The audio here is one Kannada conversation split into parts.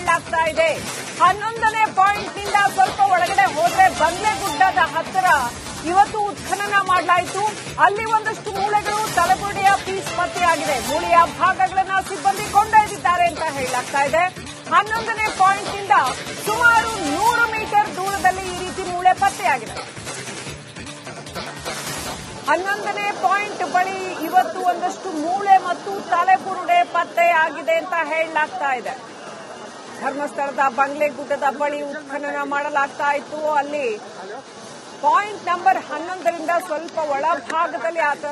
ಹೇಳಲಾಗ್ತಾ ಇದೆ. 11ನೇ ಪಾಯಿಂಟ್ ನಿಂದ ಸ್ವಲ್ಪ ಒಳಗಡೆ ಹೋದ್ರೆ ಬಂಗ್ಲೆಗುಡ್ಡದ ಹತ್ತಿರ ಇವತ್ತು ಉತ್ಖನನ ಮಾಡಲಾಯಿತು. ಅಲ್ಲಿ ಒಂದಷ್ಟು ಮೂಳೆಗಳು, ತಲೆಬುರುಡೆಯ ಪೀಸ್ ಪತ್ತೆಯಾಗಿದೆ. ಮೂಳೆಯ ಭಾಗಗಳನ್ನ ಸಿಬ್ಬಂದಿ ಕೊಂಡೊಯ್ದಿದ್ದಾರೆ ಅಂತ ಹೇಳಲಾಗ್ತಾ ಇದೆ. 11ನೇ ಪಾಯಿಂಟ್ ನಿಂದ ಸುಮಾರು 100 ಮೀಟರ್ ದೂರದಲ್ಲಿ ಈ ರೀತಿ ಮೂಳೆ ಪತ್ತೆಯಾಗಿದೆ. 11ನೇ ಪಾಯಿಂಟ್ ಬಳಿ ಇವತ್ತು ಒಂದಷ್ಟು ಮೂಳೆ ಮತ್ತು ತಲೆಬುರುಡೆ ಪತ್ತೆಯಾಗಿದೆ ಅಂತ ಹೇಳಲಾಗ್ತಾ ಇದೆ. ಧರ್ಮಸ್ಥಳದ ಬಂಗ್ಲೆಗುಡ್ಡದ ಬಳಿ ಉತ್ಖನನ ಮಾಡಲಾಗ್ತಾ ಇತ್ತು. ಅಲ್ಲಿ ಪಾಯಿಂಟ್ ನಂಬರ್ 11ರಿಂದ ಸ್ವಲ್ಪ ಒಳಭಾಗದಲ್ಲಿ ಆತ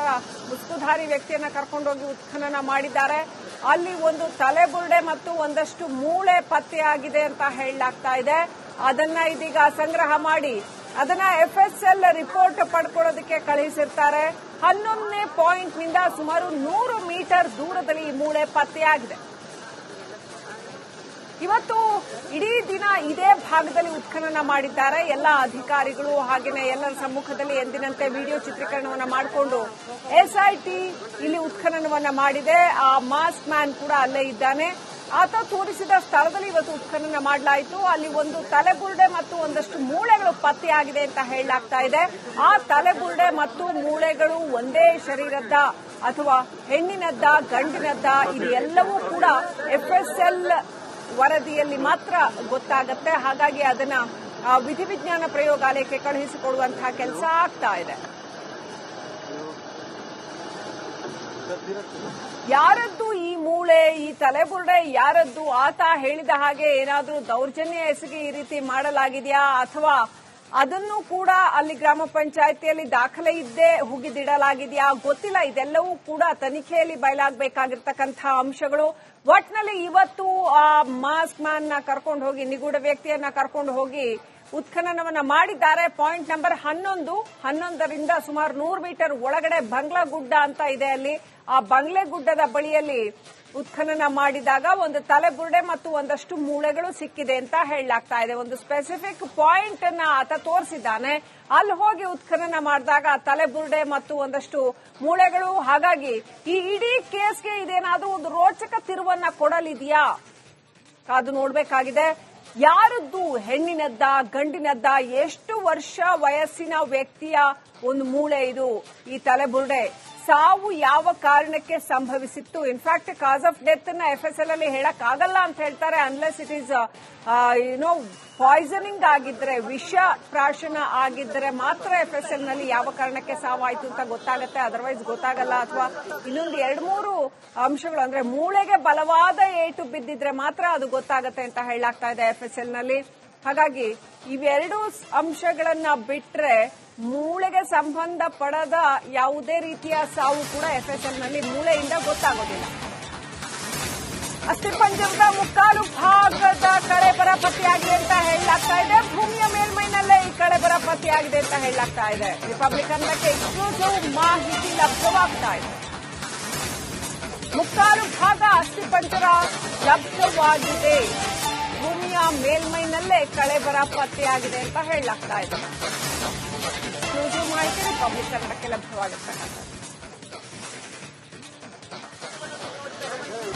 ಮುಸುಕುಧಾರಿ ವ್ಯಕ್ತಿಯನ್ನ ಕರ್ಕೊಂಡೋಗಿ ಉತ್ಖನನ ಮಾಡಿದ್ದಾರೆ. ಅಲ್ಲಿ ಒಂದು ತಲೆಬುರುಡೆ ಮತ್ತು ಒಂದಷ್ಟು ಮೂಳೆ ಪತ್ತೆಯಾಗಿದೆ ಅಂತ ಹೇಳಲಾಗ್ತಾ ಇದೆ. ಅದನ್ನ ಇದೀಗ ಸಂಗ್ರಹ ಮಾಡಿ ಅದನ್ನ FSL ರಿಪೋರ್ಟ್ ಪಡ್ಕೊಳ್ಳೋದಕ್ಕೆ ಕಳುಹಿಸಿರ್ತಾರೆ. 11ನೇ ಪಾಯಿಂಟ್ ನಿಂದ ಸುಮಾರು 100 ಮೀಟರ್ ದೂರದಲ್ಲಿ ಈ ಮೂಳೆ ಪತ್ತೆಯಾಗಿದೆ. ಇವತ್ತು ಇಡೀ ದಿನ ಇದೇ ಭಾಗದಲ್ಲಿ ಉತ್ಖನನ ಮಾಡಿದ್ದಾರೆ. ಎಲ್ಲ ಅಧಿಕಾರಿಗಳು ಹಾಗೆಯೇ ಎಲ್ಲರ ಸಮ್ಮುಖದಲ್ಲಿ ಎಂದಿನಂತೆ ವಿಡಿಯೋ ಚಿತ್ರೀಕರಣವನ್ನ ಮಾಡಿಕೊಂಡು SIT ಇಲ್ಲಿ ಉತ್ಖನನವನ್ನ ಮಾಡಿದೆ. ಆ ಮಾಸ್ಕ್ ಮ್ಯಾನ್ ಕೂಡ ಅಲ್ಲೇ ಇದ್ದಾನೆ. ಆತ ತೋರಿಸಿದ ಸ್ಥಳದಲ್ಲಿ ಇವತ್ತು ಉತ್ಖನನ ಮಾಡಲಾಯಿತು. ಅಲ್ಲಿ ಒಂದು ತಲೆಬುರುಡೆ ಮತ್ತು ಒಂದಷ್ಟು ಮೂಳೆಗಳು ಪತ್ತೆಯಾಗಿದೆ ಅಂತ ಹೇಳಲಾಗ್ತಾ ಇದೆ. ಆ ತಲೆಬುರುಡೆ ಮತ್ತು ಮೂಳೆಗಳು ಒಂದೇ ಶರೀರದ ಅಥವಾ ಹೆಣ್ಣಿನದ್ದ, ಗಂಡಿನದ್ದ, ಇದು ಎಲ್ಲವೂ ಕೂಡ FSL ವರದಿಯಲ್ಲಿ ಮಾತ್ರ ಗೊತ್ತಾಗುತ್ತೆ. ಹಾಗಾಗಿ ಅದನ್ನ ವಿಧಿವಿಜ್ಞಾನ ಪ್ರಯೋಗಾಲಯಕ್ಕೆ ಕಳುಹಿಸಿಕೊಡುವಂತಹ ಕೆಲಸ ಆಗ್ತಾ ಇದೆ. ಯಾರದ್ದು ಈ ಮೂಳೆ, ಈ ತಲೆಬುರುಡೆ ಯಾರದ್ದು? ಆತ ಹೇಳಿದ ಹಾಗೆ ಏನಾದರೂ ದೌರ್ಜನ್ಯ ಎಸಗಿ ಈ ರೀತಿ ಮಾಡಲಾಗಿದೆಯಾ ಅಥವಾ ಅದನ್ನು ಕೂಡ ಅಲ್ಲಿ ಗ್ರಾಮ ಪಂಚಾಯಿತಿಯಲ್ಲಿ ದಾಖಲೆ ಇದ್ದೇ ಹುಗಿದಿಡಲಾಗಿದೆಯಾ ಗೊತ್ತಿಲ್ಲ. ಇದೆಲ್ಲವೂ ಕೂಡ ತನಿಖೆಯಲ್ಲಿ ಬಯಲಾಗಬೇಕಾಗಿರ್ತಕ್ಕಂತಹ ಅಂಶಗಳು. ಒಟ್ನಲ್ಲಿ ಇವತ್ತು ಆ ಮಾಸ್ಕ್ ಮ್ಯಾನ್ ನ ಕರ್ಕೊಂಡು ಹೋಗಿ, ನಿಗೂಢ ವ್ಯಕ್ತಿಯನ್ನ ಕರ್ಕೊಂಡು ಹೋಗಿ ಉತ್ಖನನವನ್ನ ಮಾಡಿದ್ದಾರೆ. ಪಾಯಿಂಟ್ ನಂಬರ್ 11ರಿಂದ ಸುಮಾರು 100 ಮೀಟರ್ ಒಳಗಡೆ ಬಂಗ್ಲೆಗುಡ್ಡ ಅಂತ ಇದೆ. ಅಲ್ಲಿ ಆ ಬಂಗ್ಲೆಗುಡ್ಡದ ಬಳಿಯಲ್ಲಿ ಉತ್ಖನನ ಮಾಡಿದಾಗ ಒಂದು ತಲೆಬುರುಡೆ ಮತ್ತು ಒಂದಷ್ಟು ಮೂಳೆಗಳು ಸಿಕ್ಕಿದೆ ಅಂತ ಹೇಳಲಾಗ್ತಾ ಇದೆ. ಒಂದು ಸ್ಪೆಸಿಫಿಕ್ ಪಾಯಿಂಟ್ ಅನ್ನ ಆತ ತೋರಿಸಿದ್ದಾನೆ. ಅಲ್ಲಿ ಹೋಗಿ ಉತ್ಖನನ ಮಾಡಿದಾಗ ತಲೆಬುರುಡೆ ಮತ್ತು ಒಂದಷ್ಟು ಮೂಳೆಗಳು. ಹಾಗಾಗಿ ಈ ಇಡೀ ಕೇಸ್ಗೆ ಇದೇನಾದ್ರೂ ಒಂದು ರೋಚಕ ತಿರುವನ್ನ ಕೊಡಲಿದೆಯಾ ಕಾದು ನೋಡಬೇಕಾಗಿದೆ. ಯಾರದ್ದು, ಹೆಣ್ಣಿನದ್ದ, ಗಂಡಿನದ್ದ, ಎಷ್ಟು ವರ್ಷ ವಯಸ್ಸಿನ ವ್ಯಕ್ತಿಯ ಒಂದು ಮೂಳೆ ಇದು, ಈ ತಲೆಬುರುಡೆ, ಸಾವು ಯಾವ ಕಾರಣಕ್ಕೆ ಸಂಭವಿಸಿತ್ತು? ಇನ್ಫ್ಯಾಕ್ಟ್ ಕಾಸ್ ಆಫ್ ಡೆತ್ ನ FSL ಅಲ್ಲಿ ಹೇಳಕ್ ಆಗಲ್ಲ ಅಂತ ಹೇಳ್ತಾರೆ. ಅನ್ಲೆಸ್ ಇಟ್ ಈಸ್ ಪಾಯ್ಸನಿಂಗ್ ಆಗಿದ್ರೆ, ವಿಷ ಪ್ರಾಶನ ಆಗಿದ್ರೆ ಮಾತ್ರ FSL ನಲ್ಲಿ ಯಾವ ಕಾರಣಕ್ಕೆ ಸಾವಾಯಿತು ಅಂತ ಗೊತ್ತಾಗುತ್ತೆ. ಅದರ್ವೈಸ್ ಗೊತ್ತಾಗಲ್ಲ. ಅಥವಾ ಇನ್ನೊಂದು 2-3 ಅಂಶಗಳು, ಅಂದ್ರೆ ಮೂಳೆಗೆ ಬಲವಾದ ಏಟು ಬಿದ್ದಿದ್ರೆ ಮಾತ್ರ ಅದು ಗೊತ್ತಾಗುತ್ತೆ ಅಂತ ಹೇಳಲಾಗ್ತಾ ಇದೆ FSL ನಲ್ಲಿ. ಹಾಗಾಗಿ ಇವೆರಡೂ ಅಂಶಗಳನ್ನ ಬಿಟ್ರೆ ಮೂಳೆಗೆ ಸಂಬಂಧ ಪಡದ ಯಾವುದೇ ರೀತಿಯ ಸಾವು ಕೂಡ FSL ನಲ್ಲಿ ಮೂಳೆಯಿಂದ ಗೊತ್ತಾಗೋದಿಲ್ಲ. ಅಸ್ಥಿಪಂಜರದ ಮುಕ್ಕಾಲು ಭಾಗದ ಕಳೆಬರ ಪತ್ತೆಯಾಗಿದೆ ಅಂತ ಹೇಳಲಾಗ್ತಾ ಇದೆ. ಭೂಮಿಯ ಮೇಲ್ಮೈನಲ್ಲೇ ಈ ಕಳೆಬರ ಪತ್ತೆಯಾಗಿದೆ ಅಂತ ಹೇಳಲಾಗ್ತಾ ಇದೆ. ರಿಪಬ್ಲಿಕ್ ಕನ್ನಡಕ್ಕೆ ಎಕ್ಸ್ಕ್ಲೂಸಿವ್ ಮಾಹಿತಿ ಲಭ್ಯವಾಗ್ತಾ ಇದೆ. ಮುಕ್ಕಾಲು ಭಾಗ ಅಸ್ಥಿಪಂಜರ ಲಭ್ಯವಾಗಿದೆ. ಭೂಮಿಯ ಮೇಲ್ಮೈನಲ್ಲೇ ಕಳೆಬರ ಪತ್ತೆಯಾಗಿದೆ ಅಂತ ಹೇಳಲಾಗ್ತಾ ಇದೆ. ಎಕ್ಸ್ಕ್ಲೂಸಿವ್ ಮಾಹಿತಿ ರಿಪಬ್ಲಿಕ್ ಕನ್ನಡಕ್ಕೆ ಲಭ್ಯವಾಗುತ್ತೆ.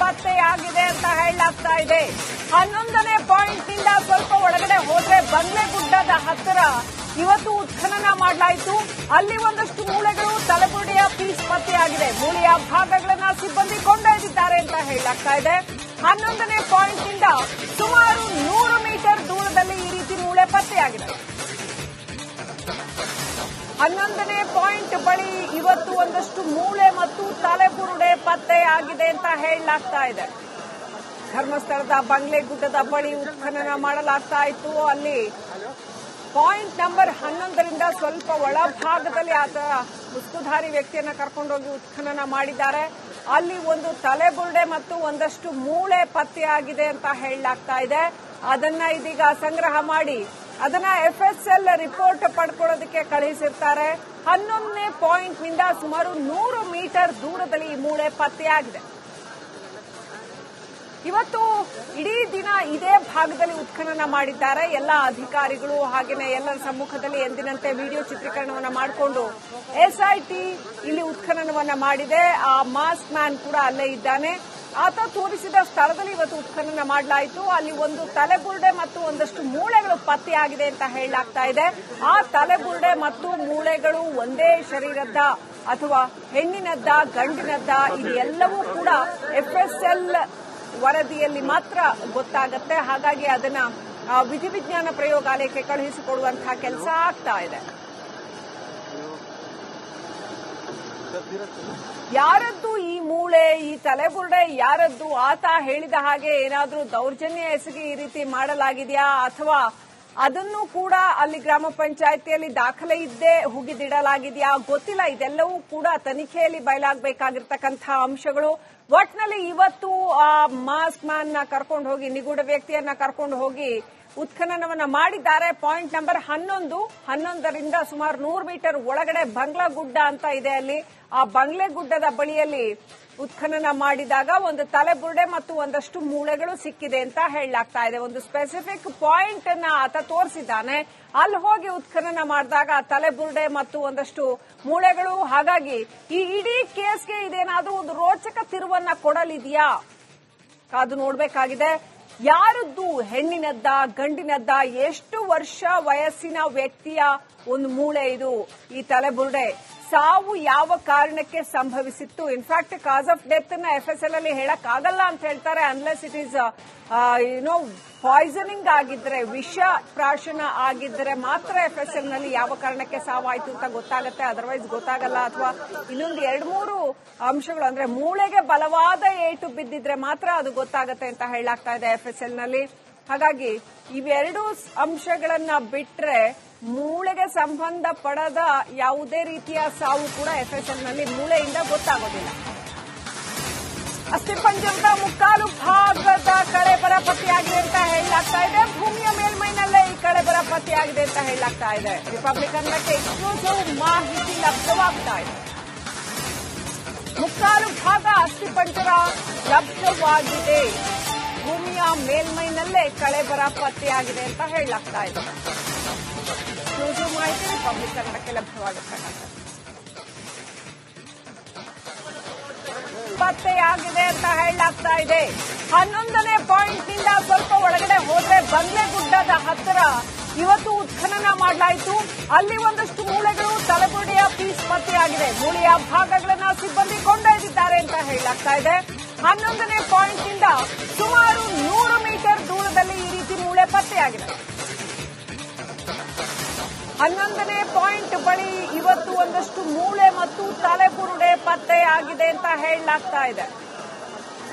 ಪತ್ತೆಯಾಗಿದೆ ಅಂತ ಹೇಳಲಾಗ್ತಾ ಇದೆ. 11ನೇ ಪಾಯಿಂಟ್ ನಿಂದ ಸ್ವಲ್ಪ ಒಳಗಡೆ ಹೋದ್ರೆ ಬಂಗ್ಲೆಗುಡ್ಡದ ಹತ್ತಿರ ಇವತ್ತು ಉತ್ಖನನ ಮಾಡಲಾಯಿತು. ಅಲ್ಲಿ ಒಂದಷ್ಟು ಮೂಳೆಗಳು, ತಲೆಬುರುಡೆಯ ಪೀಸ್ ಪತ್ತೆಯಾಗಿದೆ. ಮೂಳೆಯ ಭಾಗಗಳನ್ನ ಸಿಬ್ಬಂದಿ ಕೊಂಡೊಯ್ದಿದ್ದಾರೆ ಅಂತ ಹೇಳಲಾಗ್ತಾ ಇದೆ. 11ನೇ ಪಾಯಿಂಟ್ ನಿಂದ ಸುಮಾರು 100 ಮೀಟರ್ ದೂರದಲ್ಲಿ ಈ ರೀತಿ ಮೂಳೆ ಪತ್ತೆಯಾಗಿದೆ. 11ನೇ ಪಾಯಿಂಟ್ ಬಳಿ ಇವತ್ತು ಒಂದಷ್ಟು ಮೂಳೆ ಮತ್ತು ತಲೆಬುರುಡೆ ಪತ್ತೆಯಾಗಿದೆ ಅಂತ ಹೇಳಲಾಗ್ತಾ ಇದೆ. ಧರ್ಮಸ್ಥಳದ ಬಂಗ್ಲೆಗುಡ್ಡದ ಬಳಿ ಉತ್ಖನನ ಮಾಡಲಾಗ್ತಾ ಇತ್ತು. ಅಲ್ಲಿ ಪಾಯಿಂಟ್ ನಂಬರ್ 11ರಿಂದ ಸ್ವಲ್ಪ ಒಳಭಾಗದಲ್ಲಿ ಆತ ಮುಸುಕುಧಾರಿ ವ್ಯಕ್ತಿಯನ್ನ ಕರ್ಕೊಂಡೋಗಿ ಉತ್ಖನನ ಮಾಡಿದ್ದಾರೆ. ಅಲ್ಲಿ ಒಂದು ತಲೆಬುರುಡೆ ಮತ್ತು ಒಂದಷ್ಟು ಮೂಳೆ ಪತ್ತೆಯಾಗಿದೆ ಅಂತ ಹೇಳಲಾಗ್ತಾ ಇದೆ. ಅದನ್ನ ಇದೀಗ ಸಂಗ್ರಹ ಮಾಡಿ ಅದನ್ನ FSL ರಿಪೋರ್ಟ್ ಪಡ್ಕೊಳ್ಳೋದಕ್ಕೆ ಕಳುಹಿಸಿರ್ತಾರೆ. 11ನೇ ಪಾಯಿಂಟ್ ನಿಂದ ಸುಮಾರು 100 ಮೀಟರ್ ದೂರದಲ್ಲಿ ಈ ಮೂಳೆ ಪತ್ತೆಯಾಗಿದೆ. ಇವತ್ತು ಇಡೀ ದಿನ ಇದೇ ಭಾಗದಲ್ಲಿ ಉತ್ಖನನ ಮಾಡಿದ್ದಾರೆ. ಎಲ್ಲ ಅಧಿಕಾರಿಗಳು ಹಾಗೆಯೇ ಎಲ್ಲರ ಸಮ್ಮುಖದಲ್ಲಿ ಎಂದಿನಂತೆ ವಿಡಿಯೋ ಚಿತ್ರೀಕರಣವನ್ನ ಮಾಡಿಕೊಂಡು SIT ಇಲ್ಲಿ ಉತ್ಖನನವನ್ನ ಮಾಡಿದೆ. ಆ ಮಾಸ್ಕ್ ಮ್ಯಾನ್ ಕೂಡ ಅಲ್ಲೇ ಇದ್ದಾನೆ. ಆತ ತೋರಿಸಿದ ಸ್ಥಳದಲ್ಲಿ ಇವತ್ತು ಉತ್ಖನನ ಮಾಡಲಾಯಿತು. ಅಲ್ಲಿ ಒಂದು ತಲೆಬುರುಡೆ ಮತ್ತು ಒಂದಷ್ಟು ಮೂಳೆಗಳು ಪತ್ತೆಯಾಗಿದೆ ಅಂತ ಹೇಳಲಾಗ್ತಾ ಇದೆ. ಆ ತಲೆಬುರುಡೆ ಮತ್ತು ಮೂಳೆಗಳು ಒಂದೇ ಶರೀರದ ಅಥವಾ ಹೆಣ್ಣಿನದ್ದ ಗಂಡಿನದ್ದ ಇದೆಲ್ಲವೂ ಕೂಡ FSL ವರದಿಯಲ್ಲಿ ಮಾತ್ರ ಗೊತ್ತಾಗುತ್ತೆ. ಹಾಗಾಗಿ ಅದನ್ನ ವಿಧಿವಿಜ್ಞಾನ ಪ್ರಯೋಗಾಲಯಕ್ಕೆ ಕಳುಹಿಸಿಕೊಡುವಂತಹ ಕೆಲಸ ಆಗ್ತಾ ಇದೆ. ಯಾರದ್ದು ಈ ಮೂಳೆ, ಈ ತಲೆಬುರುಡೆ ಯಾರದ್ದು? ಆತ ಹೇಳಿದ ಹಾಗೆ ಏನಾದ್ರೂ ದೌರ್ಜನ್ಯ ಎಸಗಿ ಈ ರೀತಿ ಮಾಡಲಾಗಿದೆಯಾ ಅಥವಾ ಅದನ್ನು ಕೂಡ ಅಲ್ಲಿ ಗ್ರಾಮ ಪಂಚಾಯಿತಿಯಲ್ಲಿ ದಾಖಲೆ ಇದ್ದೇ ಹುಗಿದಿಡಲಾಗಿದೆಯಾ ಗೊತ್ತಿಲ್ಲ. ಇದೆಲ್ಲವೂ ಕೂಡ ತನಿಖೆಯಲ್ಲಿ ಬಯಲಾಗಬೇಕಾಗಿರ್ತಕ್ಕಂತಹ ಅಂಶಗಳು. ಒಟ್ನಲ್ಲಿ ಇವತ್ತು ಆ ಮಾಸ್ಕ್ ಮ್ಯಾನ್ ನ ಕರ್ಕೊಂಡು ಹೋಗಿ, ನಿಗೂಢ ವ್ಯಕ್ತಿಯನ್ನ ಕರ್ಕೊಂಡು ಹೋಗಿ ಉತ್ಖನನವನ್ನ ಮಾಡಿದ್ದಾರೆ. ಪಾಯಿಂಟ್ ನಂಬರ್ 11ರಿಂದ ಸುಮಾರು 100 ಮೀಟರ್ ಒಳಗಡೆ ಬಂಗ್ಲಾಗುಡ್ಡ ಅಂತ ಇದೆ. ಅಲ್ಲಿ ಆ ಬಂಗ್ಲೆಗುಡ್ಡದ ಬಳಿಯಲ್ಲಿ ಉತ್ಖನನ ಮಾಡಿದಾಗ ಒಂದು ತಲೆಬುರುಡೆ ಮತ್ತು ಒಂದಷ್ಟು ಮೂಳೆಗಳು ಸಿಕ್ಕಿದೆ ಅಂತ ಹೇಳಲಾಗ್ತಾ ಇದೆ. ಒಂದು ಸ್ಪೆಸಿಫಿಕ್ ಪಾಯಿಂಟ್ ಅನ್ನ ಆತ ತೋರಿಸಿದ್ದಾನೆ. ಅಲ್ಲಿ ಹೋಗಿ ಉತ್ಖನನ ಮಾಡಿದಾಗ ತಲೆಬುರುಡೆ ಮತ್ತು ಒಂದಷ್ಟು ಮೂಳೆಗಳು. ಹಾಗಾಗಿ ಈ ಇಡೀ ಕೇಸ್ಗೆ ಇದೇನಾದ್ರೂ ಒಂದು ರೋಚಕ ತಿರುವನ್ನ ಕೊಡಲಿದೆಯಾ ಕಾದು ನೋಡಬೇಕಾಗಿದೆ. ಯಾರದ್ದು, ಹೆಣ್ಣಿನದ್ದ ಗಂಡಿನದ್ದ, ಎಷ್ಟು ವರ್ಷ ವಯಸ್ಸಿನ ವ್ಯಕ್ತಿಯ ಒಂದು ಮೂಳೆ ಇದು, ಈ ತಲೆಬುರುಡೆ, ಸಾವು ಯಾವ ಕಾರಣಕ್ಕೆ ಸಂಭವಿಸಿತ್ತು? ಇನ್ಫ್ಯಾಕ್ಟ್ ಕಾಸ್ ಆಫ್ ಡೆತ್ ನ FSL ಅಲ್ಲಿ ಹೇಳಕ್ ಆಗಲ್ಲ ಅಂತ ಹೇಳ್ತಾರೆ. ಅನ್ಲೆಸ್ ಇಟ್ ಈಸ್ ಪಾಯ್ಸನಿಂಗ್ ಆಗಿದ್ರೆ, ವಿಷ ಪ್ರಾಶನ ಆಗಿದ್ರೆ ಮಾತ್ರ FSL ನಲ್ಲಿ ಯಾವ ಕಾರಣಕ್ಕೆ ಸಾವಾಯ್ತು ಅಂತ ಗೊತ್ತಾಗುತ್ತೆ. ಅದರ್ವೈಸ್ ಗೊತ್ತಾಗಲ್ಲ. ಅಥವಾ ಇನ್ನೊಂದು 2-3 ಅಂಶಗಳು, ಅಂದ್ರೆ ಮೂಳೆಗೆ ಬಲವಾದ ಏಟು ಬಿದ್ದಿದ್ರೆ ಮಾತ್ರ ಅದು ಗೊತ್ತಾಗುತ್ತೆ ಅಂತ ಹೇಳಲಾಗ್ತಾ ಇದೆ FSL ನಲ್ಲಿ. ಹಾಗಾಗಿ ಇವೆರಡೂ ಅಂಶಗಳನ್ನ ಬಿಟ್ರೆ ಮೂಳೆಗೆ ಸಂಬಂಧ ಪಡದ ಯಾವುದೇ ರೀತಿಯ ಸಾವು ಕೂಡ FSL ನಲ್ಲಿ ಮೂಳೆಯಿಂದ ಗೊತ್ತಾಗೋದಿಲ್ಲ. ಅಸ್ಥಿಪಂಜರದ ಮುಕ್ಕಾಲು ಭಾಗದ ಕಳೆಬರ ಪತ್ತೆಯಾಗಿದೆ ಅಂತ ಹೇಳಲಾಗ್ತಾ ಇದೆ. ಭೂಮಿಯ ಮೇಲ್ಮೈನಲ್ಲೇ ಈ ಕಳೆಬರ ಪತ್ತೆಯಾಗಿದೆ ಅಂತ ಹೇಳಲಾಗ್ತಾ ಇದೆ. ರಿಪಬ್ಲಿಕ್ ಕನ್ನಡಕ್ಕೆ ಎಕ್ಸ್ಕ್ಲೂಸಿವ್ ಮಾಹಿತಿ ಲಭ್ಯವಾಗ್ತಾ ಇದೆ. ಮುಕ್ಕಾಲು ಭಾಗ ಅಸ್ಥಿಪಂಜರ ಲಭ್ಯವಾಗಿದೆ. ಭೂಮಿಯ ಮೇಲ್ಮೈನಲ್ಲೇ ಕಳೆಬರ ಪತ್ತೆಯಾಗಿದೆ ಅಂತ ಹೇಳಲಾಗ್ತಾ ಇದೆ. ಎಕ್ಸ್ಕ್ಲೂಸಿವ್ ಮಾಹಿತಿ ರಿಪಬ್ಲಿಕ್ ಕನ್ನಡಕ್ಕೆ ಲಭ್ಯವಾಗುತ್ತದೆ. ಪತ್ತೆಯಾಗಿದೆ ಅಂತ ಹೇಳಲಾಗ್ತಾ ಇದೆ. 11ನೇ ಪಾಯಿಂಟ್ನಿಂದ ಸ್ವಲ್ಪ ಒಳಗಡೆ ಹೋದ್ರೆ ಬಂಗ್ಲೆಗುಡ್ಡದ ಹತ್ತಿರ ಇವತ್ತು ಉತ್ಖನನ ಮಾಡಲಾಯಿತು. ಅಲ್ಲಿ ಒಂದಷ್ಟು ಮೂಳೆಗಳು, ತಲೆಬುರುಡೆಯ ಪೀಸ್ ಪತ್ತೆಯಾಗಿದೆ. ಮೂಳೆಯ ಭಾಗಗಳನ್ನ ಸಿಬ್ಬಂದಿ ಕೊಂಡೊಯ್ದಿದ್ದಾರೆ ಅಂತ ಹೇಳಲಾಗ್ತಾ ಇದೆ. 11ನೇ ಪಾಯಿಂಟ್ನಿಂದ ಸುಮಾರು 100 ಮೀಟರ್ ದೂರದಲ್ಲಿ ಈ ರೀತಿ ಮೂಳೆ ಪತ್ತೆಯಾಗಿದೆ. 11ನೇ ಪಾಯಿಂಟ್ ಬಳಿ ಇವತ್ತು ಒಂದಷ್ಟು ಮೂಳೆ ಮತ್ತು ತಲೆಬುರುಡೆ ಪತ್ತೆಯಾಗಿದೆ ಅಂತ ಹೇಳಲಾಗ್ತಾ ಇದೆ.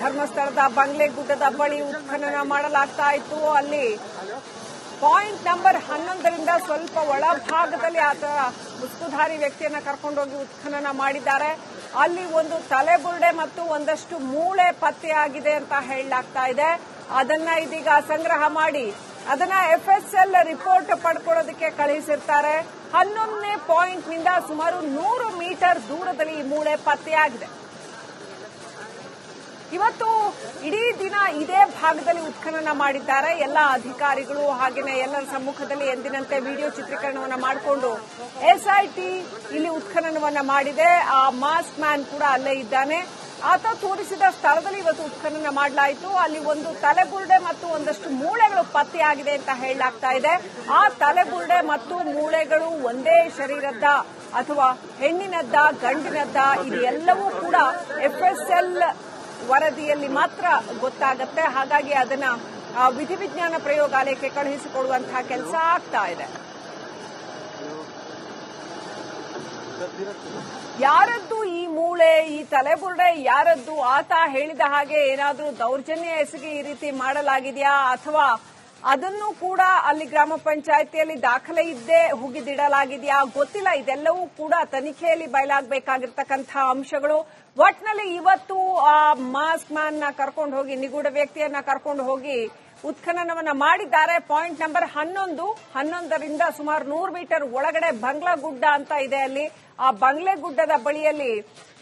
ಧರ್ಮಸ್ಥಳದ ಬಂಗ್ಲೆಗುಡ್ಡದ ಬಳಿ ಉತ್ಖನನ ಮಾಡಲಾಗ್ತಾ ಇತ್ತು. ಅಲ್ಲಿ ಪಾಯಿಂಟ್ ನಂಬರ್ 11ರಿಂದ ಸ್ವಲ್ಪ ಒಳಭಾಗದಲ್ಲಿ ಆತ ಮುಸ್ಕುಧಾರಿ ವ್ಯಕ್ತಿಯನ್ನ ಕರ್ಕೊಂಡೋಗಿ ಉತ್ಖನನ ಮಾಡಿದ್ದಾರೆ. ಅಲ್ಲಿ ಒಂದು ತಲೆಬುರುಡೆ ಮತ್ತು ಒಂದಷ್ಟು ಮೂಳೆ ಪತ್ತೆಯಾಗಿದೆ ಅಂತ ಹೇಳಲಾಗ್ತಾ ಇದೆ. ಅದನ್ನ ಇದೀಗ ಸಂಗ್ರಹ ಮಾಡಿ ಅದನ್ನ FSL ರಿಪೋರ್ಟ್ ಪಡ್ಕೊಳ್ಳೋದಕ್ಕೆ ಕಳುಹಿಸಿರ್ತಾರೆ. 11ನೇ ಪಾಯಿಂಟ್ನಿಂದ ಸುಮಾರು 100 ಮೀಟರ್ ದೂರದಲ್ಲಿ ಈ ಮೂಳೆ ಪತ್ತೆಯಾಗಿದೆ. ಇವತ್ತು ಇಡೀ ದಿನ ಇದೇ ಭಾಗದಲ್ಲಿ ಉತ್ಖನನ ಮಾಡಿದ್ದಾರೆ. ಎಲ್ಲ ಅಧಿಕಾರಿಗಳು ಹಾಗೆಯೇ ಎಲ್ಲರ ಸಮ್ಮುಖದಲ್ಲಿ ಎಂದಿನಂತೆ ವಿಡಿಯೋ ಚಿತ್ರೀಕರಣವನ್ನ ಮಾಡಿಕೊಂಡು SIT ಇಲ್ಲಿ ಉತ್ಖನನವನ್ನ ಮಾಡಿದೆ. ಆ ಮಾಸ್ಕ್ ಮ್ಯಾನ್ ಕೂಡ ಅಲ್ಲೇ ಇದ್ದಾನೆ. ಆತ ತೋರಿಸಿದ ಸ್ಥಳದಲ್ಲಿ ಇವತ್ತು ಉತ್ಖನನ ಮಾಡಲಾಯಿತು. ಅಲ್ಲಿ ಒಂದು ತಲೆಬುರುಡೆ ಮತ್ತು ಒಂದಷ್ಟು ಮೂಳೆಗಳು ಪತ್ತೆಯಾಗಿದೆ ಅಂತ ಹೇಳಲಾಗ್ತಾ ಇದೆ. ಆ ತಲೆಬುರುಡೆ ಮತ್ತು ಮೂಳೆಗಳು ಒಂದೇ ಶರೀರದ ಅಥವಾ ಹೆಣ್ಣಿನದ್ದ ಗಂಡಿನದ್ದ ಇದೆಲ್ಲವೂ ಕೂಡ FSL ವರದಿಯಲ್ಲಿ ಮಾತ್ರ ಗೊತ್ತಾಗುತ್ತೆ. ಹಾಗಾಗಿ ಅದನ್ನ ವಿಧಿವಿಜ್ಞಾನ ಪ್ರಯೋಗಾಲಯಕ್ಕೆ ಕಳುಹಿಸಿಕೊಡುವಂತಹ ಕೆಲಸ ಆಗ್ತಾ ಇದೆ. ಯಾರದ್ದು ಈ ಮೂಳೆ, ಈ ತಲೆಬುರುಡೆ ಯಾರದ್ದು? ಆತ ಹೇಳಿದ ಹಾಗೆ ಏನಾದ್ರೂ ದೌರ್ಜನ್ಯ ಎಸಗಿ ಈ ರೀತಿ ಮಾಡಲಾಗಿದೆಯಾ ಅಥವಾ ಅದನ್ನು ಕೂಡ ಅಲ್ಲಿ ಗ್ರಾಮ ಪಂಚಾಯಿತಿಯಲ್ಲಿ ದಾಖಲೆ ಇದ್ದೇ ಹುಗಿದಿಡಲಾಗಿದೆಯಾ ಗೊತ್ತಿಲ್ಲ. ಇದೆಲ್ಲವೂ ಕೂಡ ತನಿಖೆಯಲ್ಲಿ ಬಯಲಾಗಬೇಕಾಗಿರ್ತಕ್ಕಂತಹ ಅಂಶಗಳು. ಒಟ್ನಲ್ಲಿ ಇವತ್ತು ಆ ಮಾಸ್ಕ್ ಮ್ಯಾನ್ ನ ಕರ್ಕೊಂಡು ಹೋಗಿ, ನಿಗೂಢ ವ್ಯಕ್ತಿಯನ್ನ ಕರ್ಕೊಂಡು ಹೋಗಿ ಉತ್ಖನನವನ್ನ ಮಾಡಿದ್ದಾರೆ. ಪಾಯಿಂಟ್ ನಂಬರ್ 11ರಿಂದ ಸುಮಾರು 100 ಮೀಟರ್ ಒಳಗಡೆ ಬಂಗ್ಲಾಗುಡ್ಡ ಅಂತ ಇದೆ. ಅಲ್ಲಿ ಆ ಬಂಗ್ಲೆಗುಡ್ಡದ ಬಳಿಯಲ್ಲಿ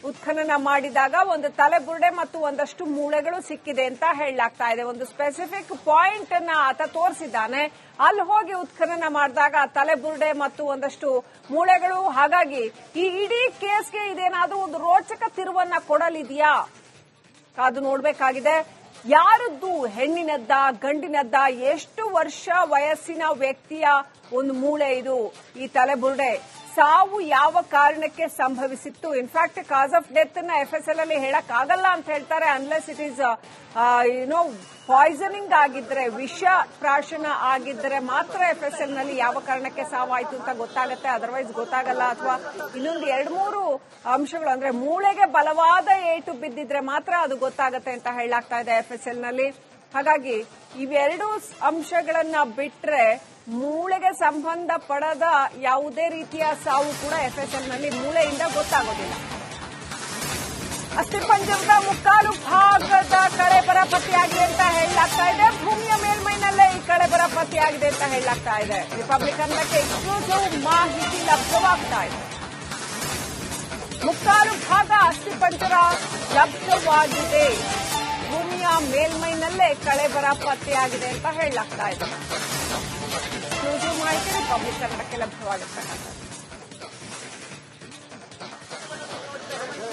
ಉತ್ಖನನ ಮಾಡಿದಾಗ ಒಂದು ತಲೆಬುರುಡೆ ಮತ್ತು ಒಂದಷ್ಟು ಮೂಳೆಗಳು ಸಿಕ್ಕಿದೆ ಅಂತ ಹೇಳಲಾಗ್ತಾ ಇದೆ. ಒಂದು ಸ್ಪೆಸಿಫಿಕ್ ಪಾಯಿಂಟ್ ಅನ್ನ ಆತ ತೋರಿಸಿದ್ದಾನೆ. ಅಲ್ಲಿ ಹೋಗಿ ಉತ್ಖನನ ಮಾಡಿದಾಗ ತಲೆಬುರುಡೆ ಮತ್ತು ಒಂದಷ್ಟು ಮೂಳೆಗಳು. ಹಾಗಾಗಿ ಈ ಇಡೀ ಕೇಸ್ಗೆ ಇದೇನಾದ್ರೂ ಒಂದು ರೋಚಕ ತಿರುವನ್ನ ಕೊಡಲಿದೆಯಾ ಕಾದು ನೋಡ್ಬೇಕಾಗಿದೆ. ಯಾರದ್ದು, ಹೆಣ್ಣಿನದ್ದ, ಗಂಡಿನದ್ದ, ಎಷ್ಟು ವರ್ಷ ವಯಸ್ಸಿನ ವ್ಯಕ್ತಿಯ ಒಂದು ಮೂಳೆ ಇದು, ಈ ತಲೆಬುರುಡೆ, ಸಾವು ಯಾವ ಕಾರಣಕ್ಕೆ ಸಂಭವಿಸಿತ್ತು. ಇನ್ಫ್ಯಾಕ್ಟ್ ಕಾಸ್ ಆಫ್ ಡೆತ್ ನ FSL ಅಲ್ಲಿ ಹೇಳಕ್ ಆಗಲ್ಲ ಅಂತ ಹೇಳ್ತಾರೆ, ಅನ್ಲೆಸ್ ಇಟ್ ಈಸ್ ಪಾಯ್ಸನಿಂಗ್ ಆಗಿದ್ರೆ, ವಿಷ ಪ್ರಾಶನ ಆಗಿದ್ರೆ ಮಾತ್ರ FSL ನಲ್ಲಿ ಯಾವ ಕಾರಣಕ್ಕೆ ಸಾವಾಯ್ತು ಅಂತ ಗೊತ್ತಾಗುತ್ತೆ, ಅದರ್ವೈಸ್ ಗೊತ್ತಾಗಲ್ಲ. ಅಥವಾ ಇನ್ನೊಂದು 2-3 ಅಂಶಗಳು, ಅಂದ್ರೆ ಮೂಳೆಗೆ ಬಲವಾದ ಏಟು ಬಿದ್ದಿದ್ರೆ ಮಾತ್ರ ಅದು ಗೊತ್ತಾಗತ್ತೆ ಅಂತ ಹೇಳಲಾಗ್ತಾ ಇದೆ FSL ನಲ್ಲಿ. ಹಾಗಾಗಿ ಇವೆರಡು ಅಂಶಗಳನ್ನ ಬಿಟ್ರೆ ಮೂಳೆಗೆ ಸಂಬಂಧ ಪಡದ ಯಾವುದೇ ರೀತಿಯ ಸಾವು ಕೂಡ FSL ನಲ್ಲಿ ಮೂಳೆಯಿಂದ ಗೊತ್ತಾಗೋದಿಲ್ಲ. ಅಸ್ಥಿಪಂಜರದ ಮುಕ್ಕಾಲು ಭಾಗದ ಕಳೆಬರ ಪತ್ತೆಯಾಗಿದೆ ಅಂತ ಹೇಳಲಾಗ್ತಾ ಇದೆ. ಭೂಮಿಯ ಮೇಲ್ಮೈನಲ್ಲೇ ಈ ಕಳೆಬರ ಪತ್ತೆಯಾಗಿದೆ ಅಂತ ಹೇಳಲಾಗ್ತಾ ಇದೆ. ರಿಪಬ್ಲಿಕನ್ಗೆ ಎಕ್ಸ್ಕ್ಲೂಸಿವ್ ಮಾಹಿತಿ ಲಭ್ಯವಾಗ್ತಾ ಇದೆ. ಮುಕ್ಕಾಲು ಭಾಗ ಅಸ್ಥಿಪಂಜರ ಲಭ್ಯವಾಗಿದೆ. ಭೂಮಿಯ ಮೇಲ್ಮೈನಲ್ಲೇ ಕಳೆಬರ ಪತ್ತೆಯಾಗಿದೆ ಅಂತ ಹೇಳಲಾಗ್ತಾ ಇದೆ. ಮಾಹಿತಿ ರಿಪಬ್ಲಿಕ್ ಕನ್ನಡಕ್ಕೆ ಲಭ್ಯವಾಗುತ್ತದೆ.